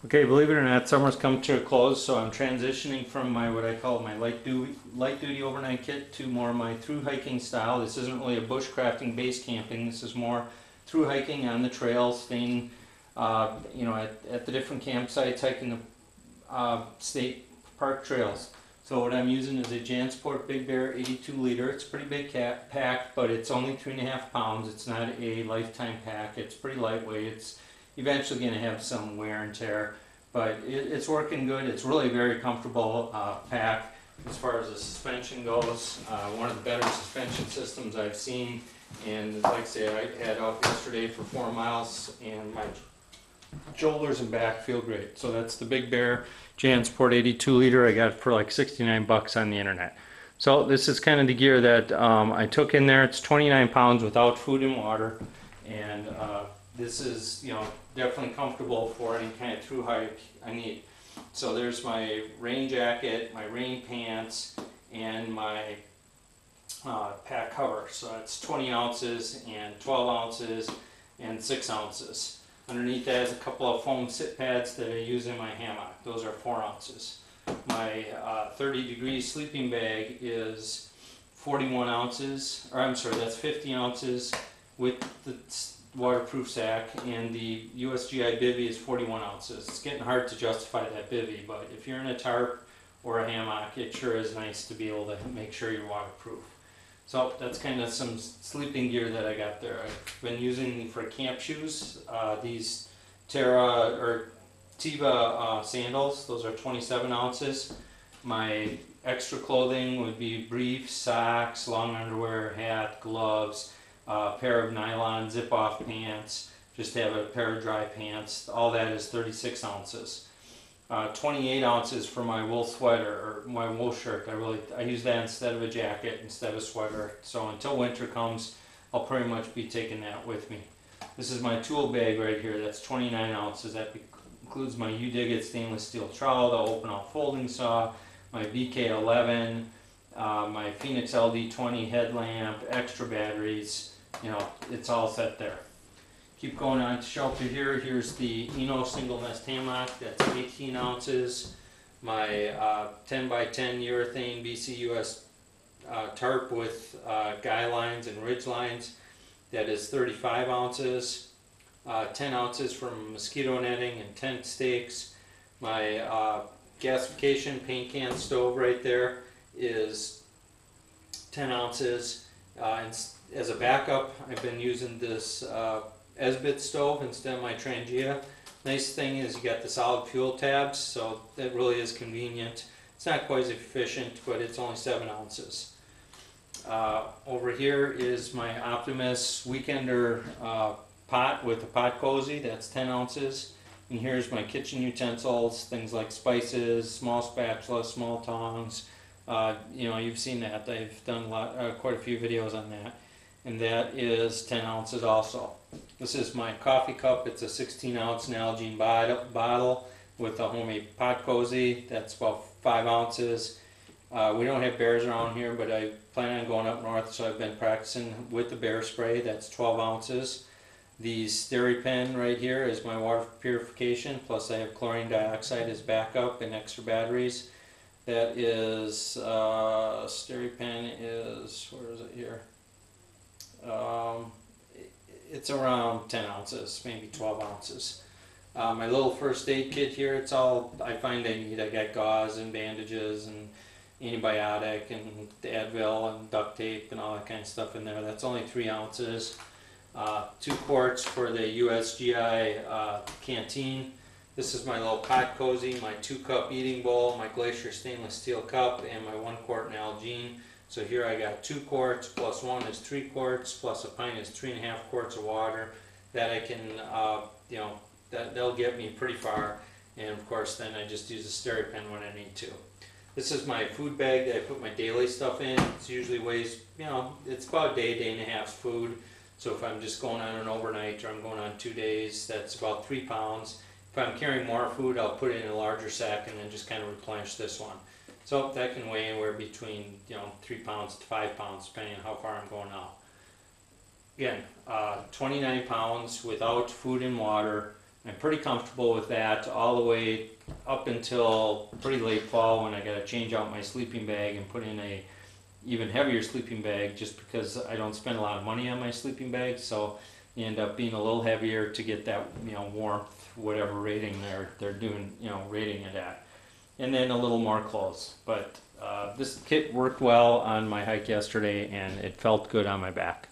Okay, believe it or not, summer's come to a close, so I'm transitioning from my what I call my light duty overnight kit to more of my through hiking style. This isn't really a bushcrafting base camping. This is more through hiking on the trails, staying, at the different campsites, hiking the state park trails. So what I'm using is a Jansport Big Bear 82 liter. It's a pretty big pack, but it's only 3.5 pounds. It's not a lifetime pack. It's pretty lightweight. It's eventually going to have some wear and tear, but it's working good. It's really a very comfortable pack as far as the suspension goes. One of the better suspension systems I've seen, and like I say, I had out yesterday for 4 miles and my shoulders and back feel great. So that's the Big Bear Jansport 82 liter. I got it for like 69 bucks on the internet. So this is kind of the gear that I took in there. It's 29 pounds without food and water, and this is, definitely comfortable for any kind of through hike I need. So there's my rain jacket, my rain pants, and my pack cover. So that's 20 ounces and 12 ounces and 6 ounces. Underneath that is a couple of foam sit pads that I use in my hammock. Those are 4 ounces. My 30-degree sleeping bag is 41 ounces, or I'm sorry, that's 50 ounces with the waterproof sack, and the USGI bivy is 41 ounces. It's getting hard to justify that bivy, but if you're in a tarp or a hammock, it sure is nice to be able to make sure you're waterproof. So that's kind of some sleeping gear that I got there. I've been using for camp shoes, these Teva Sandals. Those are 27 ounces. My extra clothing would be briefs, socks, long underwear, hat, gloves, a pair of nylon zip-off pants, just to have a pair of dry pants. All that is 36 ounces. 28 ounces for my wool sweater, or my wool shirt. I use that instead of a jacket, instead of a sweater. So until winter comes, I'll pretty much be taking that with me. This is my tool bag right here. That's 29 ounces. That includes my DigIt stainless steel trowel, the Opinel Folding saw, my BK11, my Fenix LD20 headlamp, extra batteries. It's all set there. Keep going on to shelter here. Here's the ENO Singlenest Hammock. That's 18 ounces. My 10 by 10 urethane BCUSA tarp with guy lines and ridge lines. That is 35 ounces. 10 ounces from mosquito netting and tent stakes. My gasification paint can stove right there is 10 ounces. And as a backup, I've been using this Esbit Stove instead of my Trangia. Nice thing is you got the solid fuel tabs, so that really is convenient. It's not quite as efficient, but it's only 7 ounces. Over here is my Optimus Weekender Pot with a pot cozy. That's 10 ounces. And here's my kitchen utensils, things like spices, small spatula, small tongs. You've seen that. I've done quite a few videos on that. And that is 10 ounces also. This is my coffee cup. It's a 16-ounce Nalgene bottle with a homemade pot cozy. That's about 5 ounces. We don't have bears around here, but I plan on going up north, so I've been practicing with the bear spray. That's 12 ounces. The Steripen right here is my water purification, plus I have chlorine dioxide as backup and extra batteries. That is, Steripen is, where is it here? It's around 10 ounces, maybe 12 ounces. My little first aid kit here, it's all I find I need. I got gauze and bandages and antibiotic and Advil and duct tape and all that kind of stuff in there. That's only 3 ounces. 2 quarts for the USGI canteen. This is my little pot cozy, my 2-cup eating bowl, my Glacier stainless steel cup, and my 1 quart Nalgene. So here I got 2 quarts, plus 1 is 3 quarts, plus a pint is 3.5 quarts of water. That I can, that'll get me pretty far. And of course then I just use a Steripen when I need to. This is my food bag that I put my daily stuff in. It usually weighs, it's about a day and a half's food. So if I'm just going on an overnight or I'm going on 2 days, that's about 3 pounds. If I'm carrying more food, I'll put it in a larger sack and then just kind of replenish this one. So that can weigh anywhere between 3 pounds to 5 pounds, depending on how far I'm going out. Again, 29 pounds without food and water, I'm pretty comfortable with that all the way up until pretty late fall when I got to change out my sleeping bag and put in a even heavier sleeping bag, just because I don't spend a lot of money on my sleeping bag, so you end up being a little heavier to get that, you know, warmth, whatever rating they're doing, you know, rating it at, and then a little more clothes. But this kit worked well on my hike yesterday, and it felt good on my back.